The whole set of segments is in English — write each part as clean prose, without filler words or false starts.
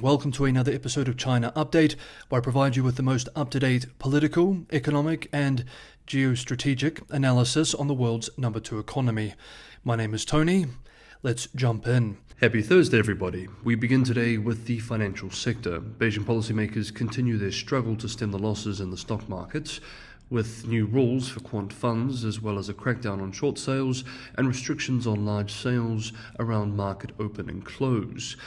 Welcome to another episode of China Update, where I provide you with the most up-to-date political, economic, and geostrategic analysis on the world's number 2 economy. My name is Tony. Let's jump in. Happy Thursday, everybody. We begin today with the financial sector. Beijing policymakers continue their struggle to stem the losses in the stock markets, with new rules for quant funds, as well as a crackdown on short sales and restrictions on large sales around market open and close.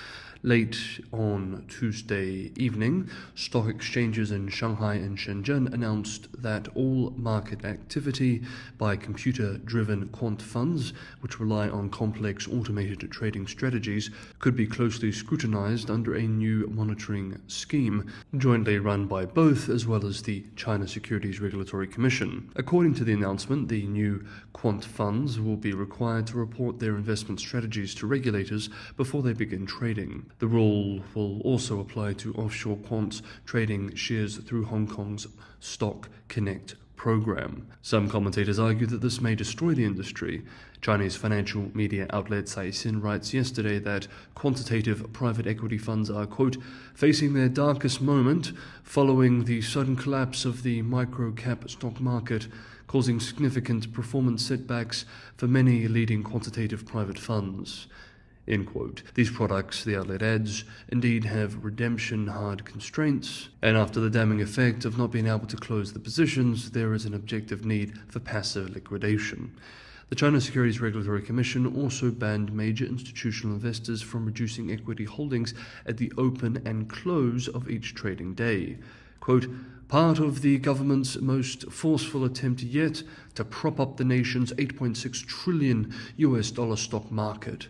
Late on Tuesday evening, stock exchanges in Shanghai and Shenzhen announced that all market activity by computer-driven quant funds, which rely on complex automated trading strategies, could be closely scrutinized under a new monitoring scheme, jointly run by both as well as the China Securities Regulatory Commission. According to the announcement, the new quant funds will be required to report their investment strategies to regulators before they begin trading. The rule will also apply to offshore quants trading shares through Hong Kong's Stock Connect program. Some commentators argue that this may destroy the industry. Chinese financial media outlet Caixin writes yesterday that quantitative private equity funds are, quote, facing their darkest moment following the sudden collapse of the micro-cap stock market, causing significant performance setbacks for many leading quantitative private funds. End quote. These products, the outlet adds, indeed have redemption hard constraints, and after the damning effect of not being able to close the positions, there is an objective need for passive liquidation. The China Securities Regulatory Commission also banned major institutional investors from reducing equity holdings at the open and close of each trading day. Quote, part of the government's most forceful attempt yet to prop up the nation's $8.6 trillion stock market.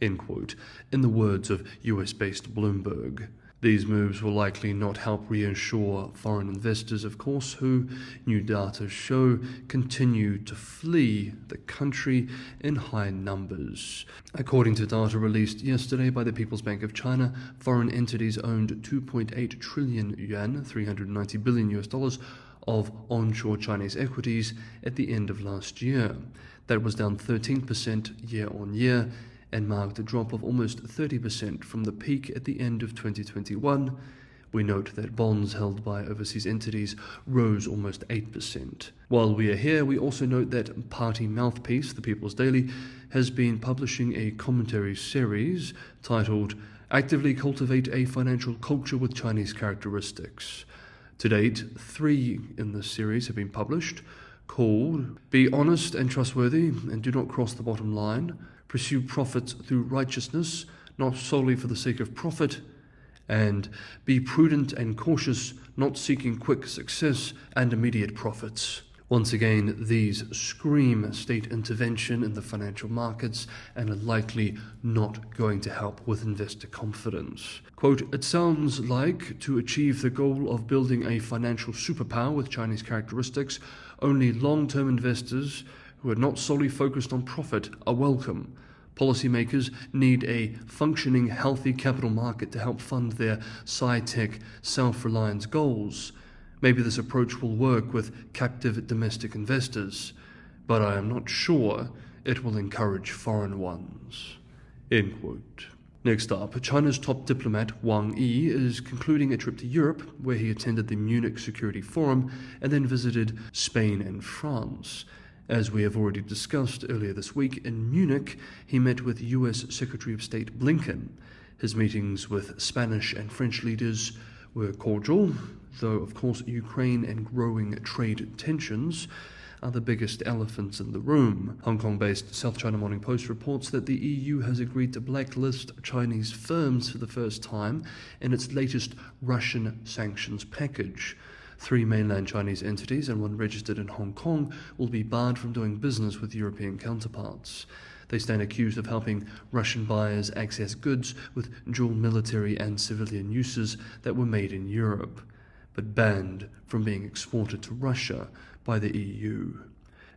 End quote, in the words of US-based Bloomberg. These moves will likely not help reassure foreign investors, of course, who, new data show, continue to flee the country in high numbers. According to data released yesterday by the People's Bank of China, foreign entities owned 2.8 trillion yuan, $390 billion of onshore Chinese equities at the end of last year. That was down 13% year on year, and marked a drop of almost 30% from the peak at the end of 2021. We note that bonds held by overseas entities rose almost 8%. While we are here, we also note that party mouthpiece, The People's Daily, has been publishing a commentary series titled Actively Cultivate a Financial Culture with Chinese Characteristics. To date, 3 in this series have been published, called Be Honest and Trustworthy and Do Not Cross the Bottom Line, Pursue Profit Through Righteousness, Not Solely for the Sake of Profit, and Be Prudent and Cautious, Not Seeking Quick Success and Immediate Profits. Once again, these scream state intervention in the financial markets and are likely not going to help with investor confidence. Quote, it sounds like to achieve the goal of building a financial superpower with Chinese characteristics, only long-term investors who are not solely focused on profit are welcome. Policymakers need a functioning, healthy capital market to help fund their sci-tech, self-reliance goals. Maybe this approach will work with captive domestic investors, but I am not sure it will encourage foreign ones. End quote. Next up, China's top diplomat Wang is concluding a trip to Europe, where he attended the Munich Security Forum and then visited Spain and France. As we have already discussed earlier this week, in Munich, he met with US Secretary of State Blinken. His meetings with Spanish and French leaders were cordial, though of course Ukraine and growing trade tensions are the biggest elephants in the room. Hong Kong-based South China Morning Post reports that the EU has agreed to blacklist Chinese firms for the first time in its latest Russian sanctions package. 3 mainland Chinese entities and 1 registered in Hong Kong will be barred from doing business with European counterparts. They stand accused of helping Russian buyers access goods with dual military and civilian uses that were made in Europe, but banned from being exported to Russia by the EU.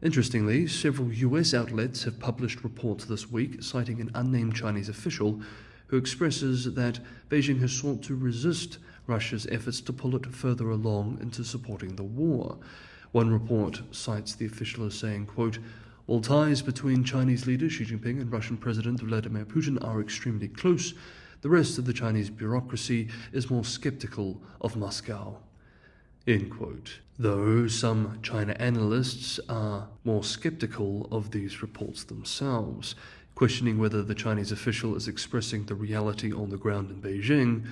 Interestingly, several US outlets have published reports this week citing an unnamed Chinese official who expresses that Beijing has sought to resist Russia's efforts to pull it further along into supporting the war. One report cites the official as saying, quote, while ties between Chinese leader Xi Jinping and Russian President Vladimir Putin are extremely close, The rest of the Chinese bureaucracy is more skeptical of Moscow." End quote. Though some China analysts are more skeptical of these reports themselves, questioning whether the Chinese official is expressing the reality on the ground in Beijing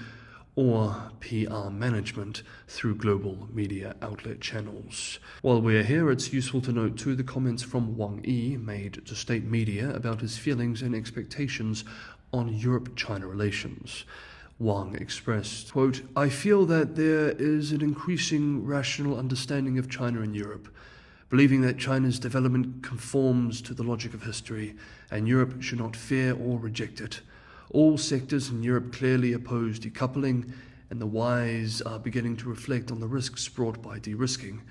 or PR management through global media outlet channels. While we're here, it's useful to note too the comments from Wang made to state media about his feelings and expectations on Europe-China relations. Wang expressed, quote, "I feel that there is an increasing rational understanding of China and Europe, believing that China's development conforms to the logic of history, and Europe should not fear or reject it. All sectors in Europe clearly oppose decoupling, and the wise are beginning to reflect on the risks brought by de-risking.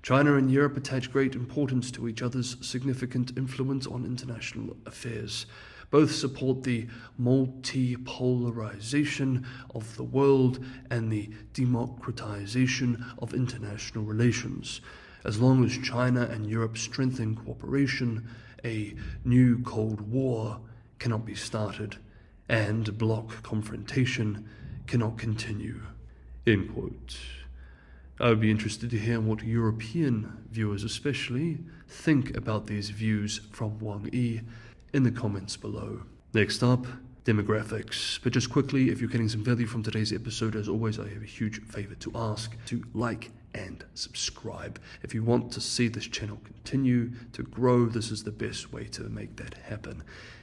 China and Europe attach great importance to each other's significant influence on international affairs. Both support the multipolarization of the world and the democratization of international relations. As long as China and Europe strengthen cooperation, a new Cold War cannot be started, and bloc confrontation cannot continue." End quote. I would be interested to hear what European viewers especially think about these views from Wang in the comments below. Next up, demographics. But just quickly, if you're getting some value from today's episode, as always, I have a huge favor to ask: to like and subscribe. If you want to see this channel continue to grow, this is the best way to make that happen.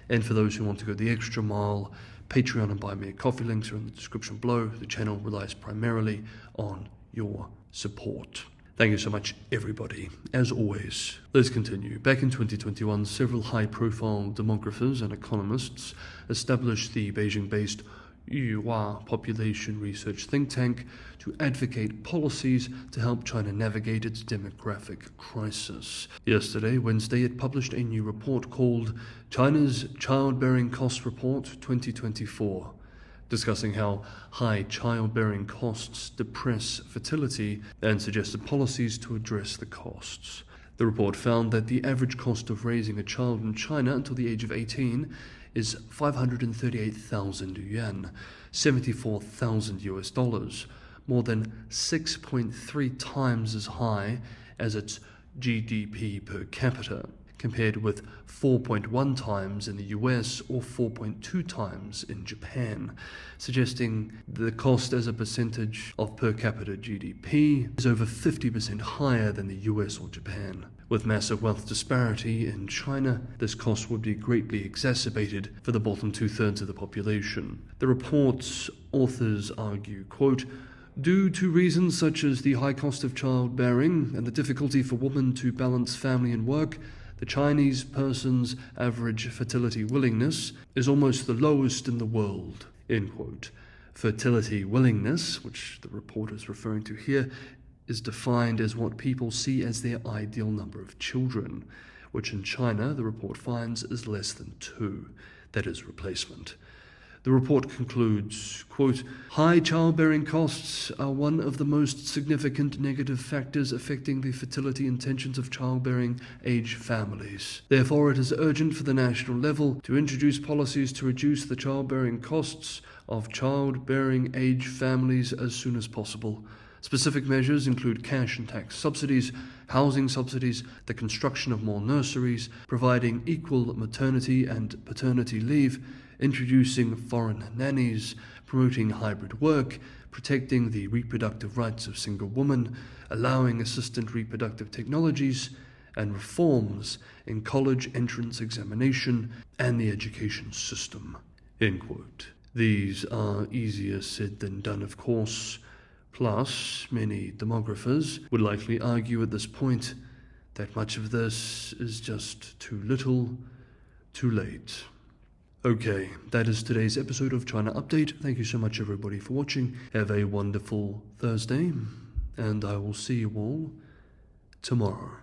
And for those who want to go the extra mile, Patreon and Buy Me a Coffee links are in the description below. The channel relies primarily on your support. Thank you so much, everybody. As always, let's continue. Back in 2021, several high-profile demographers and economists established the Beijing-based Yuhua population research think tank to advocate policies to help China navigate its demographic crisis. Yesterday, Wednesday, it published a new report called China's Childbearing Cost Report 2024, discussing how high childbearing costs depress fertility and suggested policies to address the costs. The report found that the average cost of raising a child in China until the age of 18 is 538,000 yuan, $74,000, more than 6.3 times as high as its GDP per capita, compared with 4.1 times in the US or 4.2 times in Japan, suggesting the cost as a percentage of per capita GDP is over 50% higher than the US or Japan. With massive wealth disparity in China, this cost would be greatly exacerbated for the bottom two-thirds of the population. The report's authors argue, quote, "Due to reasons such as the high cost of childbearing and the difficulty for women to balance family and work, the Chinese person's average fertility willingness is almost the lowest in the world." End quote. Fertility willingness, which the report is referring to here, is defined as what people see as their ideal number of children, which in China, the report finds, is less than 2. That is replacement. The report concludes, quote, "High childbearing costs are one of the most significant negative factors affecting the fertility intentions of childbearing age families. Therefore, it is urgent for the national level to introduce policies to reduce the childbearing costs of childbearing age families as soon as possible. Specific measures include cash and tax subsidies, housing subsidies, the construction of more nurseries, providing equal maternity and paternity leave, introducing foreign nannies, promoting hybrid work, protecting the reproductive rights of single women, allowing assisted reproductive technologies, and reforms in college entrance examination and the education system." End quote. These are easier said than done, of course. Plus, many demographers would likely argue at this point that much of this is just too little, too late. Okay, that is today's episode of China Update. Thank you so much, everybody, for watching. Have a wonderful Thursday, and I will see you all tomorrow.